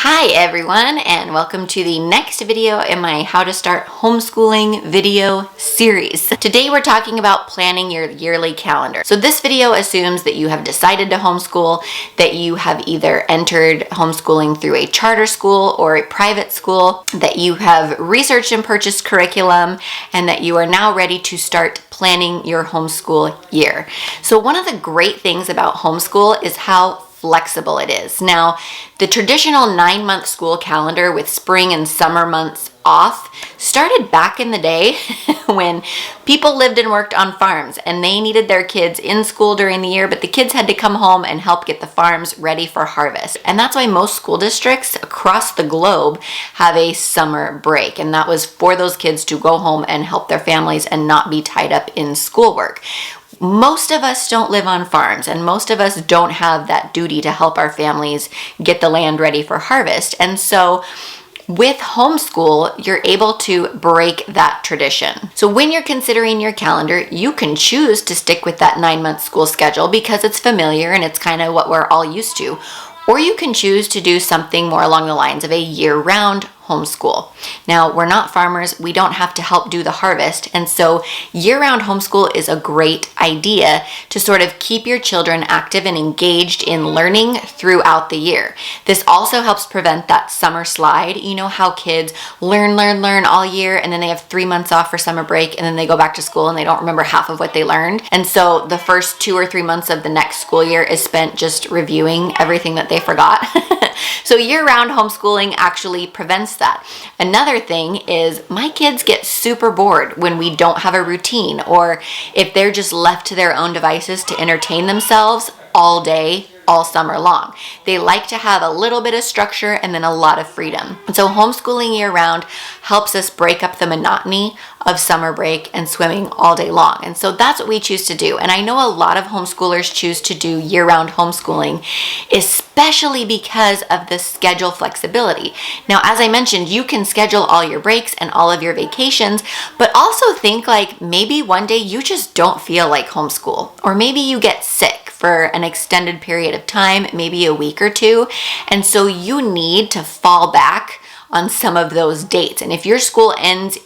Hi everyone, and welcome to the next video in my How to Start Homeschooling video series. Today we're talking about planning your yearly calendar. So this video assumes that you have decided to homeschool, that you have either entered homeschooling through a charter school or a private school, that you have researched and purchased curriculum, and that you are now ready to start planning your homeschool year. So one of the great things about homeschool is how flexible it is. Now, the traditional 9-month school calendar with spring and summer months off started back in the day when people lived and worked on farms and they needed their kids in school during the year, but the kids had to come home and help get the farms ready for harvest. And that's why most school districts across the globe have a summer break. And that was for those kids to go home and help their families and not be tied up in schoolwork. Most of us don't live on farms, and most of us don't have that duty to help our families get the land ready for harvest. And so with homeschool, you're able to break that tradition. So when you're considering your calendar, you can choose to stick with that 9-month school schedule because it's familiar and it's kind of what we're all used to. Or you can choose to do something more along the lines of a year-round homeschool. Now, we're not farmers, we don't have to help do the harvest, and so year-round homeschool is a great idea to sort of keep your children active and engaged in learning throughout the year. This also helps prevent that summer slide. You know how kids learn all year, and then they have 3 months off for summer break, and then they go back to school and they don't remember half of what they learned. And so the first 2 or 3 months of the next school year is spent just reviewing everything that they forgot. So year-round homeschooling actually prevents that. Another thing is my kids get super bored when we don't have a routine, or if they're just left to their own devices to entertain themselves all day, all summer long. They like to have a little bit of structure and then a lot of freedom. And so homeschooling year-round helps us break up the monotony of summer break and swimming all day long. And so that's what we choose to do. And I know a lot of homeschoolers choose to do year-round homeschooling, especially because of the schedule flexibility. Now, as I mentioned, you can schedule all your breaks and all of your vacations, but also think like maybe one day you just don't feel like homeschool, or maybe you get sick for an extended period of time, maybe a week or two. And so you need to fall back on some of those dates. And if your school ends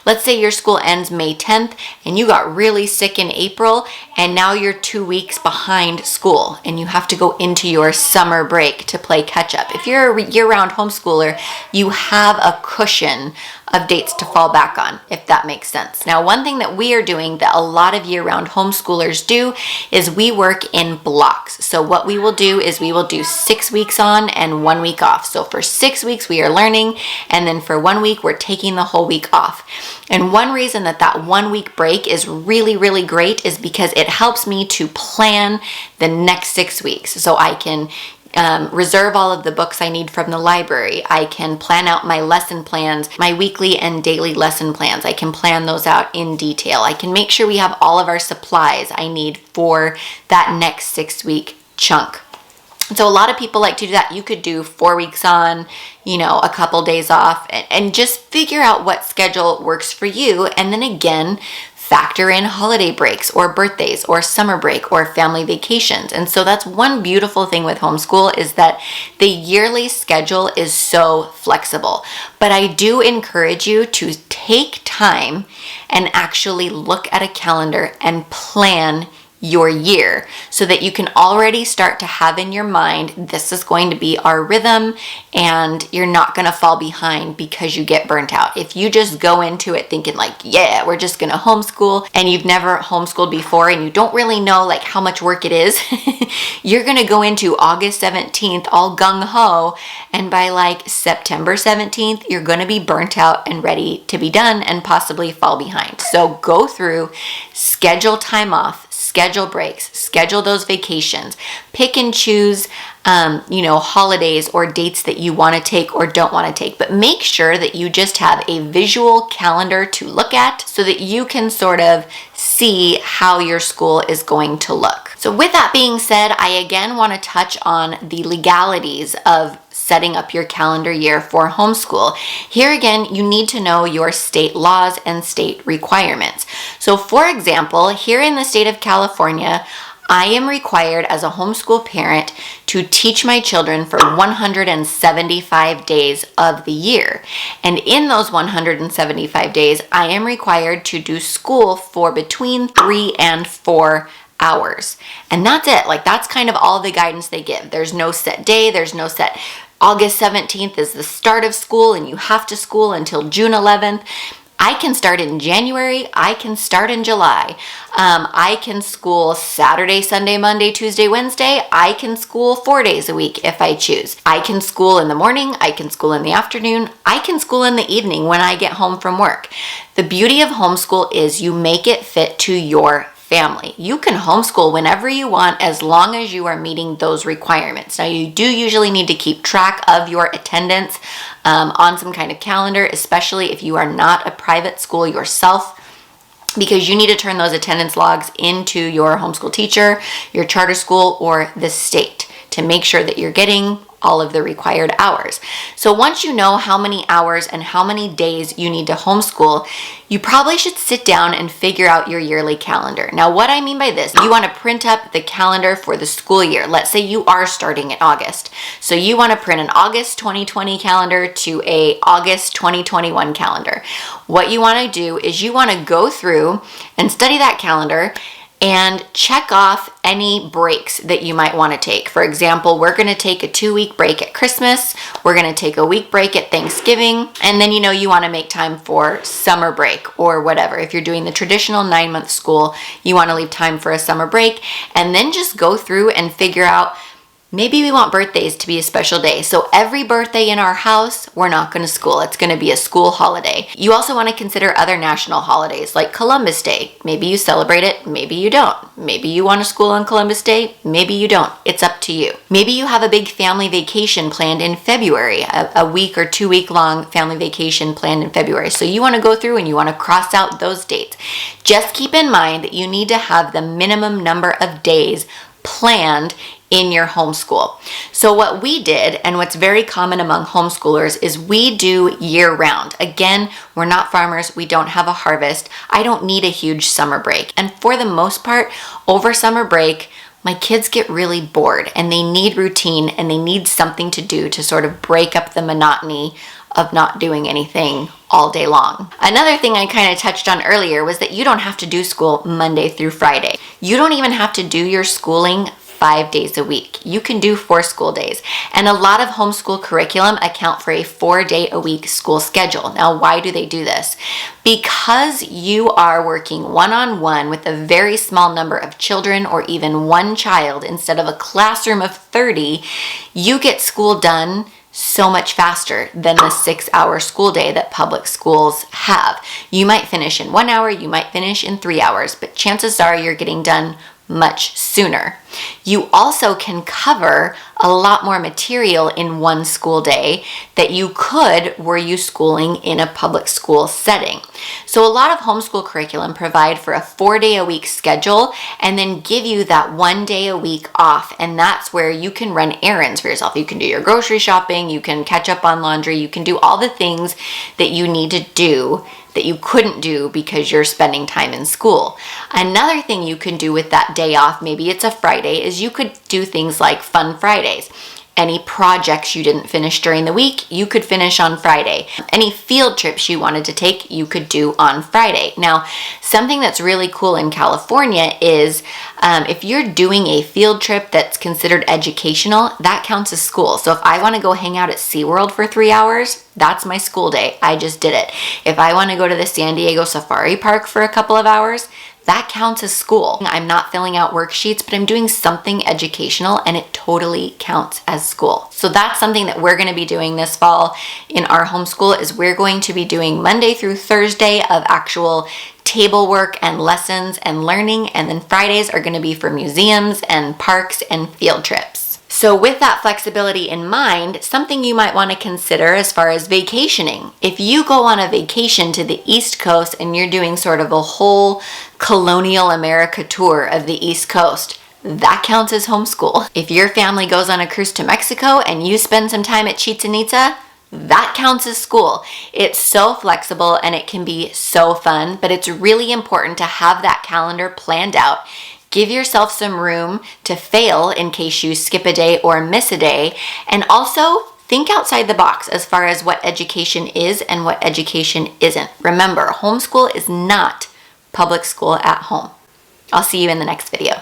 let's say your school ends May 10th and you got really sick in April, and now you're 2 weeks behind school and you have to go into your summer break to play catch up. If you're a year-round homeschooler, you have a cushion of dates to fall back on, if that makes sense. Now, one thing that we are doing that a lot of year-round homeschoolers do is we work in blocks. So what we will do is we will do 6 weeks on and 1 week off. So for 6 weeks we are learning, and then for 1 week we're taking the whole week off. And one reason that 1 week break is really, really great is because it helps me to plan the next 6 weeks. So I can reserve all of the books I need from the library. I can plan out my lesson plans, my weekly and daily lesson plans. I can plan those out in detail. I can make sure we have all of our supplies I need for that next 6-week chunk. So a lot of people like to do that. You could do 4 weeks on, a couple days off, and just figure out what schedule works for you. And then again, factor in holiday breaks or birthdays or summer break or family vacations. And so that's one beautiful thing with homeschool, is that the yearly schedule is so flexible. But I do encourage you to take time and actually look at a calendar and plan your year so that you can already start to have in your mind, this is going to be our rhythm, and you're not going to fall behind because you get burnt out. If you just go into it thinking like, yeah, we're just going to homeschool, and you've never homeschooled before and you don't really know like how much work it is, you're going to go into August 17th all gung-ho, and by like September 17th, you're going to be burnt out and ready to be done and possibly fall behind. So go through, schedule time off, schedule breaks, schedule those vacations, pick and choose, holidays or dates that you want to take or don't want to take, but make sure that you just have a visual calendar to look at so that you can sort of see how your school is going to look. So with that being said, I again want to touch on the legalities of setting up your calendar year for homeschool. Here again, you need to know your state laws and state requirements. So for example, here in the state of California, I am required as a homeschool parent to teach my children for 175 days of the year. And in those 175 days, I am required to do school for between 3 and 4 hours. And that's it. Like, that's kind of all the guidance they give. There's no set day. There's no set August 17th is the start of school and you have to school until June 11th. I can start in January. I can start in July. I can school Saturday, Sunday, Monday, Tuesday, Wednesday. I can school 4 days a week if I choose. I can school in the morning. I can school in the afternoon. I can school in the evening when I get home from work. The beauty of homeschool is you make it fit to your family. You can homeschool whenever you want as long as you are meeting those requirements. Now, you do usually need to keep track of your attendance on some kind of calendar, especially if you are not a private school yourself, because you need to turn those attendance logs into your homeschool teacher, your charter school, or the state to make sure that you're getting all of the required hours. So once you know how many hours and how many days you need to homeschool, you probably should sit down and figure out your yearly calendar. Now, what I mean by this, you want to print up the calendar for the school year. Let's say you are starting in August. So you want to print an August 2020 calendar to a August 2021 calendar. What you want to do is you want to go through and study that calendar and check off any breaks that you might want to take. For example, we're going to take a 2-week break at Christmas. We're going to take a week break at Thanksgiving. And then, you want to make time for summer break or whatever. If you're doing the traditional 9-month school, you want to leave time for a summer break. And then just go through and figure out, maybe we want birthdays to be a special day. So every birthday in our house, we're not going to school. It's going to be a school holiday. You also want to consider other national holidays like Columbus Day. Maybe you celebrate it, maybe you don't. Maybe you want to school on Columbus Day, maybe you don't. It's up to you. Maybe you have a big family vacation planned in February, a week or 2-week long family vacation planned in February. So you want to go through and you want to cross out those dates. Just keep in mind that you need to have the minimum number of days planned in your homeschool. So what we did, and what's very common among homeschoolers, is we do year round. Again, we're not farmers. We don't have a harvest. I don't need a huge summer break. And for the most part, over summer break, my kids get really bored and they need routine and they need something to do to sort of break up the monotony of not doing anything all day long. Another thing I kind of touched on earlier was that you don't have to do school Monday through Friday. You don't even have to do your schooling 5 days a week. You can do 4 school days. And a lot of homeschool curriculum account for a 4-day-a-week school schedule. Now, why do they do this? Because you are working one-on-one with a very small number of children or even one child instead of a classroom of 30, you get school done so much faster than the 6-hour school day that public schools have. You might finish in 1 hour, you might finish in 3 hours, but chances are you're getting done much sooner. You also can cover a lot more material in one school day that you could were you schooling in a public school setting. So a lot of homeschool curriculum provide for a 4-day-a-week schedule and then give you that 1 day a week off, and that's where you can run errands for yourself. You can do your grocery shopping, you can catch up on laundry, you can do all the things that you need to do that you couldn't do because you're spending time in school. Another thing you can do with that day off, maybe it's a Friday, is you could do things like Fun Fridays. Any projects you didn't finish during the week, you could finish on Friday. Any field trips you wanted to take, you could do on Friday. Now, something that's really cool in California is if you're doing a field trip that's considered educational, that counts as school. So if I want to go hang out at SeaWorld for 3 hours, that's my school day. I just did it. If I want to go to the San Diego Safari Park for a couple of hours, that counts as school. I'm not filling out worksheets, but I'm doing something educational and it totally counts as school. So that's something that we're going to be doing this fall in our homeschool, is we're going to be doing Monday through Thursday of actual table work and lessons and learning, and then Fridays are going to be for museums and parks and field trips. So with that flexibility in mind, something you might want to consider as far as vacationing. If you go on a vacation to the East Coast and you're doing sort of a whole colonial America tour of the East Coast, that counts as homeschool. If your family goes on a cruise to Mexico and you spend some time at Chichen Itza, that counts as school. It's so flexible and it can be so fun, but it's really important to have that calendar planned out. Give yourself some room to fail in case you skip a day or miss a day. And also think outside the box as far as what education is and what education isn't. Remember, homeschool is not public school at home. I'll see you in the next video.